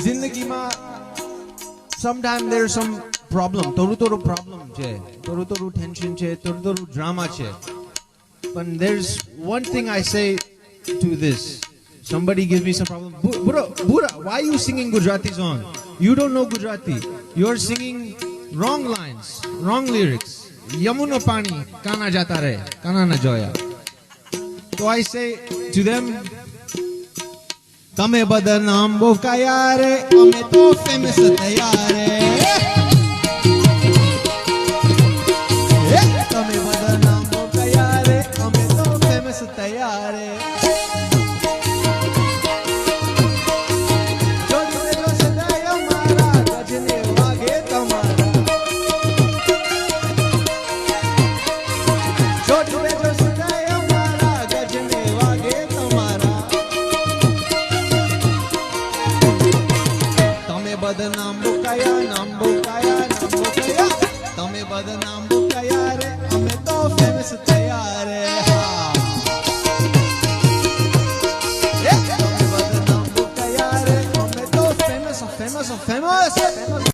જિંદગીમાં sometimes there's some problem, થોડું problem છે, થોડું tension છે, થોડું drama છે. But there's one thing I say to this. Somebody gives me some problem. Bura, why are you singing Gujarati song? You don't know Gujarati. You're singing wrong lines, wrong lyrics. Yamuna pani, kana jata rahe, kana na joya. So I say to them, Tame badnaam bokaya re, ame to famous tayar re. Tame badnaam bokaya re, ame to famous tayar re. બદનામ બુકાયા તમે બદનામ બુકાયા રે અમે તો famous થયા રે તમે બદનામ બુકાયા રે અમે તો ફેમસ